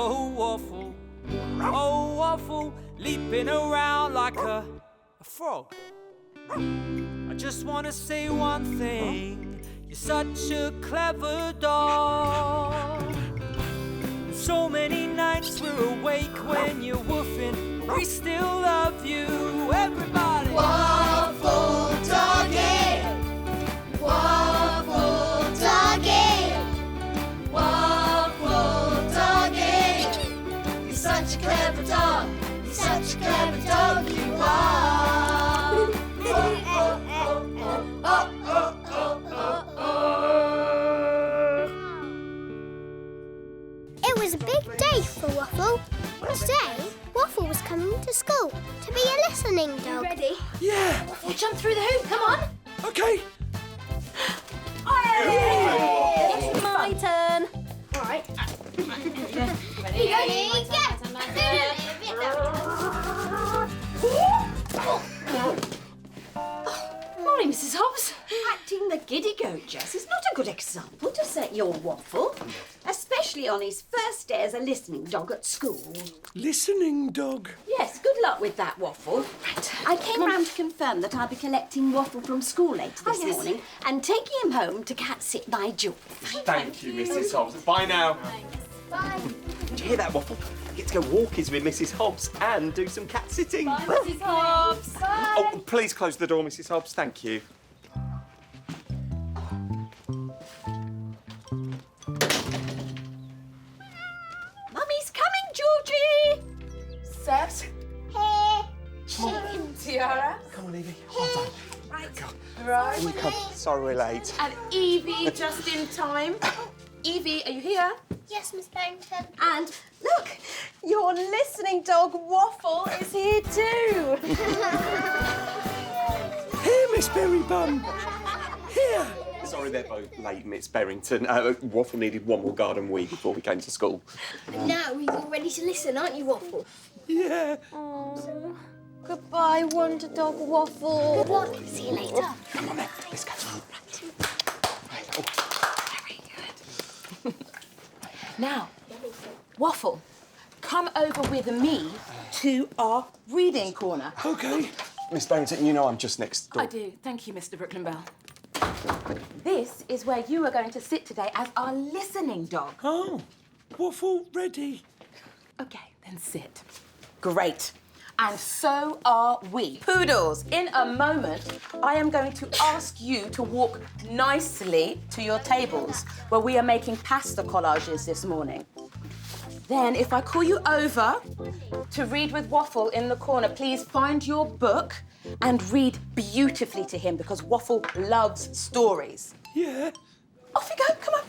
Oh, Waffle, leaping around like a frog. I just want to say one thing. You're such a clever dog. So many nights we're awake when you're woofing. We still love you, everybody. Waffle doggy, waffle doggy, waffle doggy. You're such a clever dog. You're such a clever dog. You are. It was a big day for Waffle. Today, Waffle was coming to school to be a listening dog. Ready? Yeah. Waffle, jump through the hoop. Come on. Okay. It's my turn. All right. Ready? Morning, Mrs. Hobbs. Acting the giddy goat, Jess, is not a good example to set your Waffle, especially on his first day as a listening dog at school. Listening dog. Yes, good luck with that, Waffle. Right. I came round to confirm that I'll be collecting Waffle from school later this morning and taking him home to cat sit by George. Thank you, Mrs. Hobbs. Bye now. Bye. Did you hear that, Waffle? You get to go walkies with Mrs. Hobbs and do some cat sitting. Bye, Mrs. Hobbs. Bye. Oh, please close the door, Mrs. Hobbs. Thank you. Mummy's coming, Georgie! Sebs. Hey. Tiara. Come on, Evie. Hold on. Right. Come. Sorry we're late. And Evie, just in time. Evie, are you here? Yes, Miss Barrington. And look, your listening dog Waffle is here too. Here, Miss Berrybum. Here. Sorry they're both late, Miss Berrington. Waffle needed one more garden wee before we came to school. Now you're all ready to listen, aren't you, Waffle? Yeah. Oh, goodbye, Wonderdog Waffle. Good luck. See you later. Come on then, let's go. Very good. Now, Waffle, come over with me to our reading corner. Okay. Miss Berrington, you know I'm just next door. I do. Thank you, Mr. Brooklyn Bell. This is where you are going to sit today as our listening dog. Oh, Waffle ready. Okay, then sit. Great. And so are we. Poodles, in a moment, I am going to ask you to walk nicely to your tables where we are making pasta collages this morning. Then, if I call you over to read with Waffle in the corner, please find your book and read beautifully to him because Waffle loves stories. Yeah. Off you go, come on.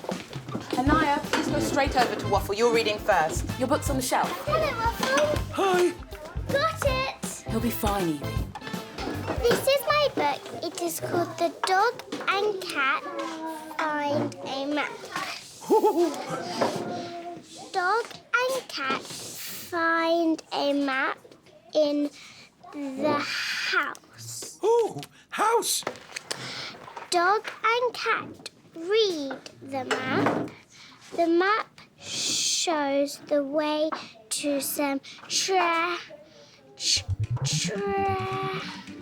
Anaya, please go straight over to Waffle. You're reading first. Your book's on the shelf. Hello, Waffle. Hi. Got it. He'll be fine, Evie. This is my book. It is called The Dog and Cat Find a Map. Dog and cat find a map in the house. Oh, house. Dog and cat read the map. The map shows the way to some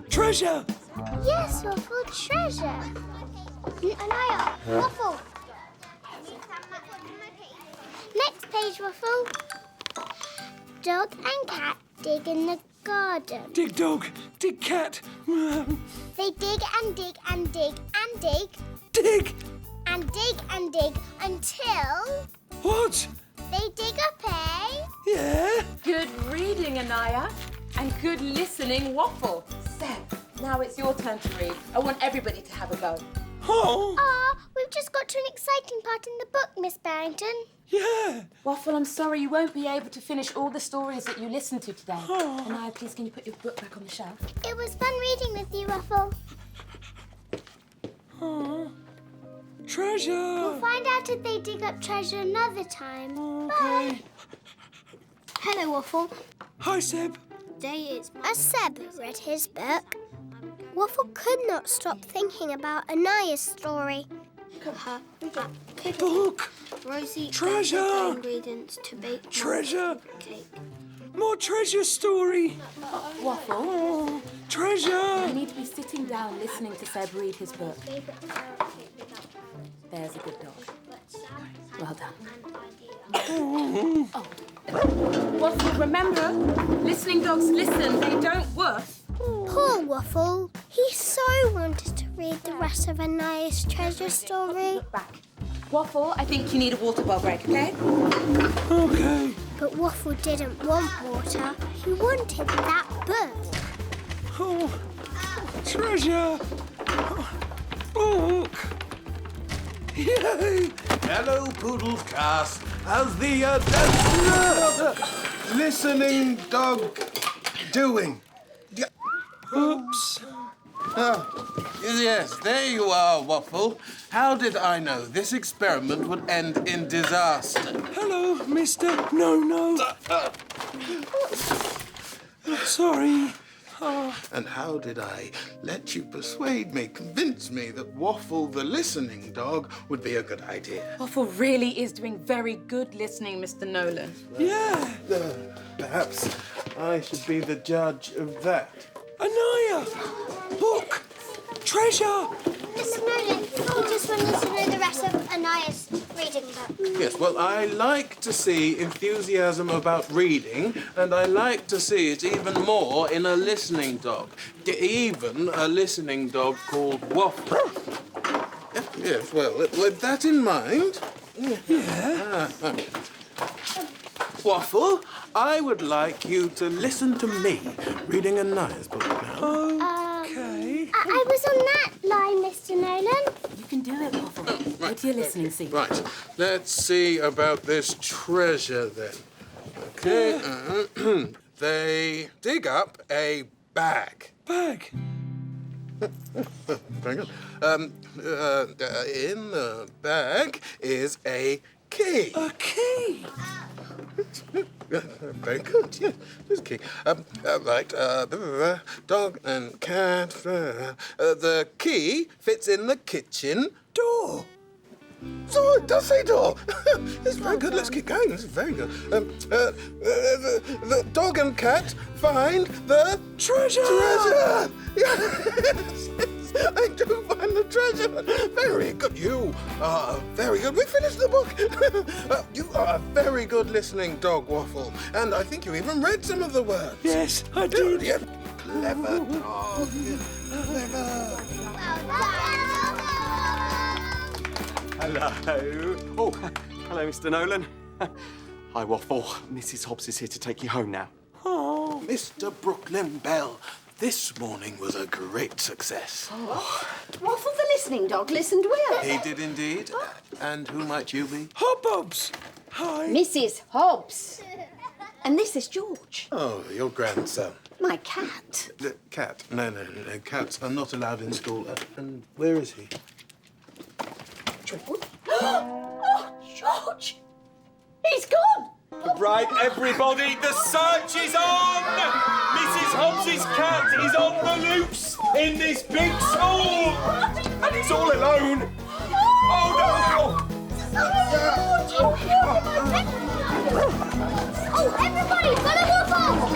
Treasure. Yes, Waffle, treasure. Anaya, Waffle. Next page, Waffle. Dog and cat dig in the garden. Dig dog, dig cat. They dig and dig and dig and dig Dig. and dig and dig until What? they dig up a... Yeah. Good reading, Anaya, and good listening, Waffle. Seb, now it's your turn to read. I want everybody to have a go. Oh. We've just got to an exciting part in the book, Miss Barrington. Yeah. Waffle, I'm sorry you won't be able to finish all the stories that you listened to today. Oh. Anaya, please can you put your book back on the shelf? It was fun reading with you, Waffle. Oh. Treasure. We'll find out if they dig up treasure another time. Okay. Bye. Hello, Waffle. Hi, Seb. Day is. As Seb read his book, Waffle could not stop thinking about Anaya's story. Book. Rosie, Treasure. the ingredients to bake Treasure. cake. More treasure story. Waffle, Oh, treasure. you need to be sitting down listening to Seb read his book. There's a good dog. Well done. Oh. Waffle, remember, listening dogs listen, they don't woof. Poor Waffle. He so wanted to read the rest of Anaya's treasure story. Back. Waffle, I think you need a water bowl break, okay? Okay. But Waffle didn't want water. He wanted that book. Oh, treasure. Book. Yay. Hello, Poodle's cast. How's the listening dog doing? Oops. Yes, there you are, Waffle. How did I know this experiment would end in disaster? Hello, Mr. No. Sorry. And how did I let you convince me that Waffle the listening dog would be a good idea? Waffle really is doing very good listening, Mr. Nolan. Yeah. Perhaps I should be the judge of that. Anaya. Book. Treasure. Mr. Nolan, he just wanted to know the rest of Anaya's reading book. Yes, well, I like to see enthusiasm about reading, and I like to see it even more in a listening dog. Even a listening dog called Waffle. Yes, well, with that in mind... Yeah. Waffle, I would like you to listen to me reading Anaya's book now. Okay. I was on that line, Mr. Nolan. You can do it, Waffle. Go to your listening seat. Right, let's see about this treasure then. Okay, they dig up a bag. Bag. Very good. In the bag is a key. A key. Very good, yes, there's a key. Right, dog and cat. The key fits in the kitchen door. So it does say door. It's very good. Let's keep going. This is very good. The dog and cat find the Treasure. treasure. Yes, I do find the treasure. Very good. You are very good. We finished the book. You are a very good listening dog, Waffle. And I think you even read some of the words. Yes, I did. Yeah. Clever dog. Clever. Hello. Oh, hello, Mr. Nolan. Hi, Waffle. Mrs. Hobbs is here to take you home now. Oh, Mr. Brooklyn Bell, this morning was a great success. Waffle the listening dog listened well. He did indeed. And who might you be? Hobbobs. Hi. Mrs. Hobbs. And this is George, Oh, your grandson. my cat. The cat. No. Cats are not allowed in school. And where is he? Oh, George! He's gone! Right, everybody, the search is on! Mrs. Hobbs's cat is on the loose in this big school! And it's all alone! Oh, no! Oh, everybody, follow Waffle!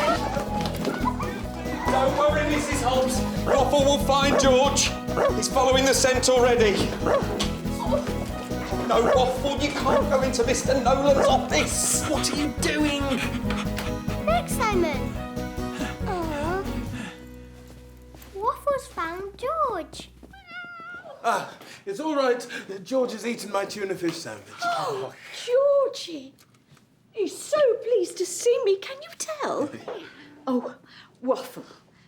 Don't worry, Mrs. Hobbs. Waffle will find George. He's following the scent already. No, Waffle, you can't go into Mr. Nolan's office. What are you doing? Look, Simon. Aww. Waffle's found George. Ah, it's all right. George has eaten my tuna fish sandwich. Oh, Georgie! He's so pleased to see me, can you tell? Oh, Waffle,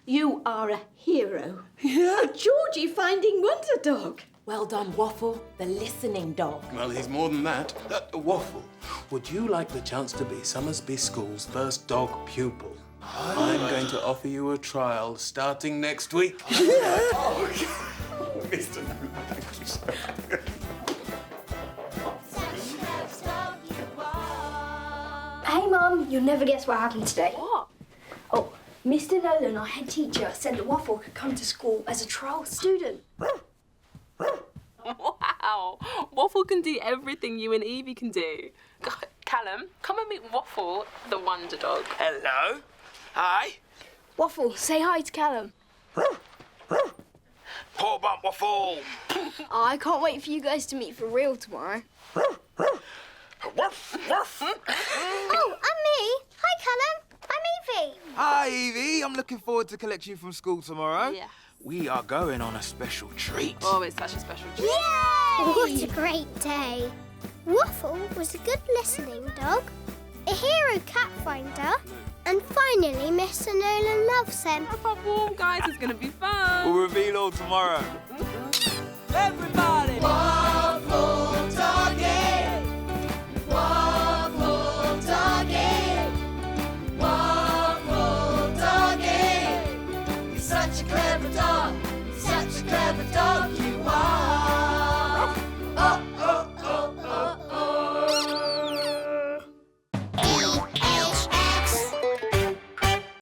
you are a hero. Yeah. Georgie finding Wonderdog. Well done, Waffle, the listening dog. Well, he's more than that. Waffle, would you like the chance to be Summersby School's first dog pupil? I'm going to offer you a trial starting next week. Mr. Nolan, thank you so much. Hey, Mum, you'll never guess what happened today. What? Oh, Mr. Nolan, our head teacher, said that Waffle could come to school as a trial student. Wow, Wow. Waffle can do everything you and Evie can do. Callum, come and meet Waffle, the Wonderdog. Hello. Hi. Waffle, say hi to Callum. Poor bump Waffle. I can't wait for you guys to meet for real tomorrow. Woof, woof. Oh, and me. Hi, Callum. I'm Evie. Hi, Evie. I'm looking forward to collecting you from school tomorrow. Yeah. We are going on a special treat. Oh, it's such a special treat. Yay! What a great day. Waffle was a good listening dog, a hero cat finder, and finally Mr. Nolan loves him. Wrap up warm, guys. It's going to be fun. We'll reveal all tomorrow. Everybody!